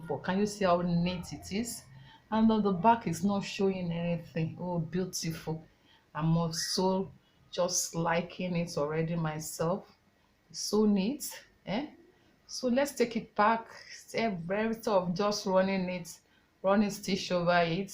for. Can you see how neat it is? And on the back is not showing anything. Oh, beautiful. I'm also just liking it already myself. It's so neat. Eh? So let's take it back. Every of just running stitch over it.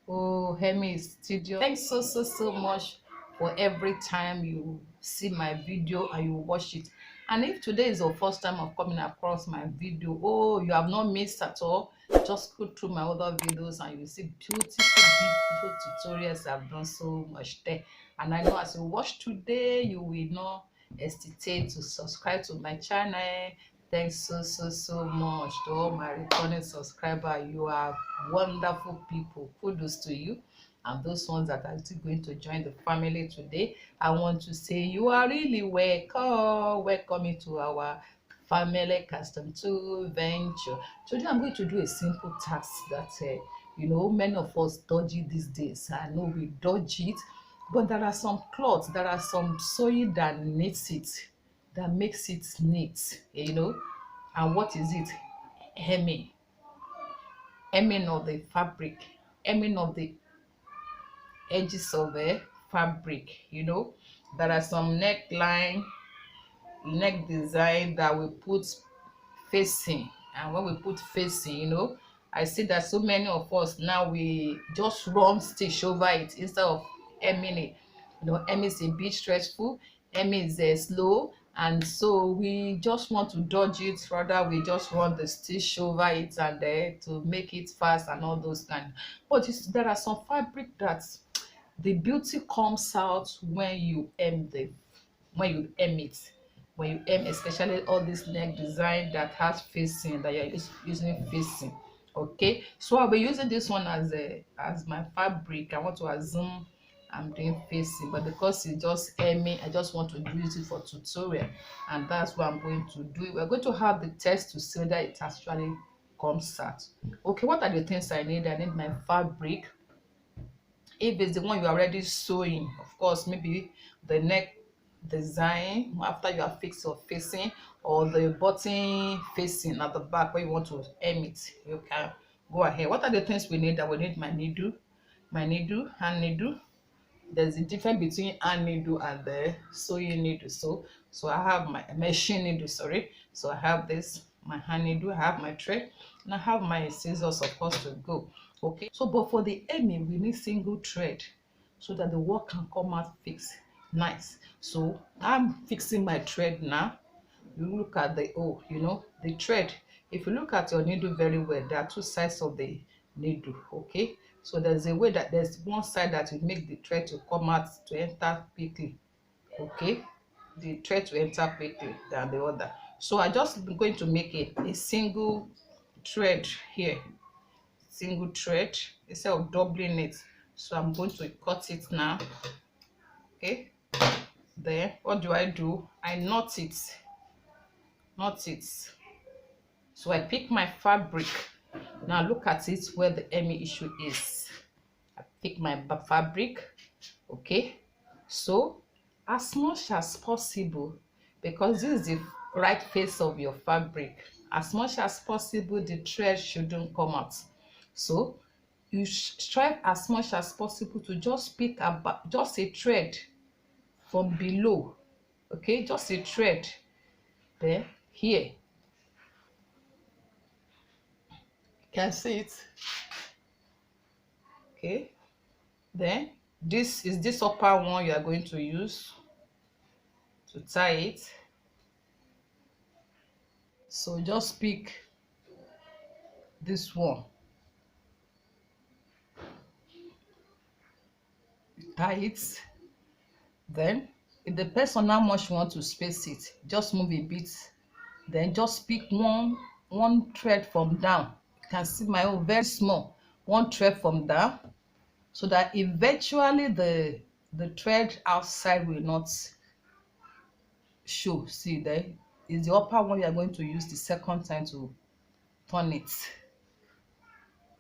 Oh, Hemi is studio. Thanks so much for every time you see my video and you watch it. And if today is your first time of coming across my video, oh, you have not missed at all, just go through my other videos and you will see beautiful tutorials I've done so much there. And I know as you watch today, you will not hesitate to subscribe to my channel. Thanks so much to all my returning subscribers. You are wonderful people. Kudos to you. And those ones that are still going to join the family today, I want to say you are really welcome. Welcome to our family custom tool venture. Today I'm going to do a simple task that many of us dodge it these days. I know we dodge it, but there are some cloths, there are some sewing that knits it, that makes it neat. And what is it? Hemming. Hemming of the fabric, hemming of the edges of a fabric. There are some neck design that we put facing, and when we put facing, I see that so many of us now we just run stitch over it instead of hemming it. Hemming is a bit stressful, hemming is slow, and so we just want to dodge it. Rather, we just run the stitch over it and to make it fast and all those kind. But there are some fabric that the beauty comes out when you hem it, when you hem, especially all this neck design that has facing, that you're using facing. Okay, so I'll be using this one as my fabric. I want to assume I'm doing facing, but because it's just hemming, I just want to use it for tutorial, and that's what I'm going to do. We're going to have the test to see whether it actually comes out. Okay, what are the things I need? I need my fabric. If it's the one you are already sewing, of course, maybe the neck design after you have fixed your facing, or the button facing at the back where you want to hem it, you can go ahead. What are the things we need? That we need my needle, hand needle. There's a difference between hand needle and the sewing needle. So I have my machine needle, sorry. So I have this, my hand needle, I have my thread, and I have my scissors, of course, to go. Okay, so but for the hemming we need single thread so that the work can come out fixed nice. So I'm fixing my thread now. You look at the thread. If you look at your needle very well, there are two sides of the needle. Okay, so there's a way that there's one side that will make the thread to come out, to enter quickly. Okay, the thread to enter quickly than the other. So I just going to make a single thread here, single thread, instead of doubling it. So I'm going to cut it now. Okay, then what do? I knot it. So I pick my fabric. Now look at it where the hemming issue is. I pick my fabric. Okay, so as much as possible, because this is the right face of your fabric, as much as possible the thread shouldn't come out. So you strive as much as possible to just pick about just a thread from below. Okay, just a thread there, here. You can see it. Okay, then this is this upper one you are going to use to tie it. So just pick this one, tie it. Then it depends on how much you want to space it, just move a bit, then just pick one thread from down. You can see my own very small, one thread from down, so that eventually the thread outside will not show. See, there is the upper one. You are going to use the second time to turn it.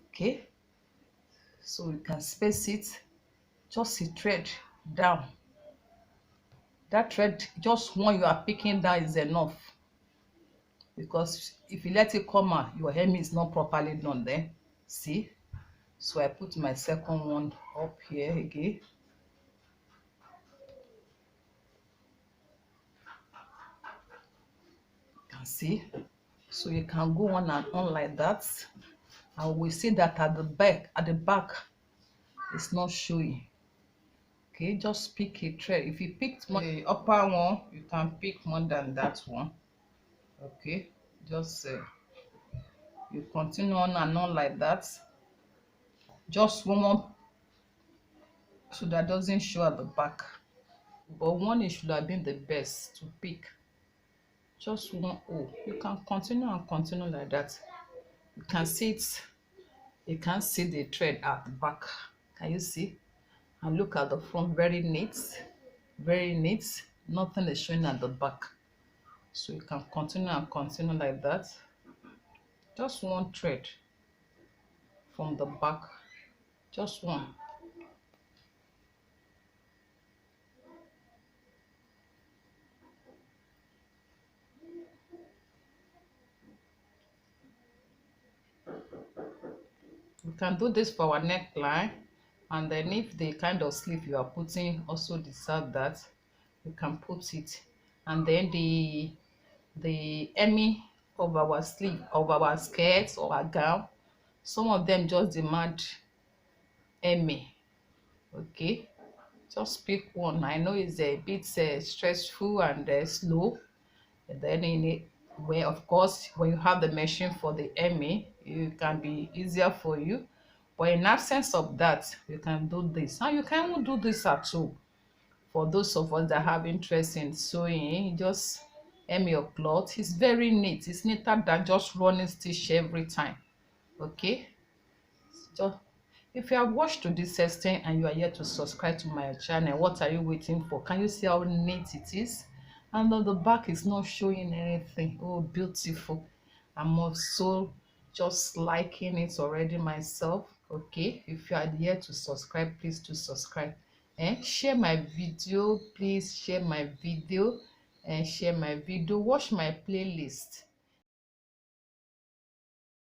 Okay, so you can space it, just a thread down. That thread, just one you are picking down, is enough. because if you let it come out, your hemming is not properly done then. See? So I put my second one up here again. You can see. So you can go on and on like that. And we see that at the back, it's not showing. Okay, just pick a thread. If you picked the upper one, you can pick more than that one. Okay, just you continue on and on like that. Just one more, so that doesn't show at the back. But one, it should have been the best to pick. Just one. Oh, you can continue and continue like that. You can see it. You can see the thread at the back. Can you see? And look at the front, very neat, very neat. Nothing is showing at the back. So you can continue and continue like that. Just one thread from the back, just one. We can do this for our neckline, and then if the kind of sleeve you are putting also deserve that, you can put it. And then the hemming of our sleeve, of our skirts or our gown, some of them just demand hemming. Okay, just pick one. I know it's a bit stressful and slow. And then in it, where of course when you have the machine for the hemming, it can be easier for you. But in absence of that, you can do this. Now you can even do this at home. For those of us that have interest in sewing, just hem your cloth. It's very neat. It's neater than just running stitch every time. Okay, just if you have watched to this extent and you are yet to subscribe to my channel, what are you waiting for? Can you see how neat it is? And on the back is not showing anything. Oh, beautiful. I'm also just liking it already myself. Okay, if you are yet to subscribe, please do subscribe and share my video. Please share my video and share my video. Watch my playlist.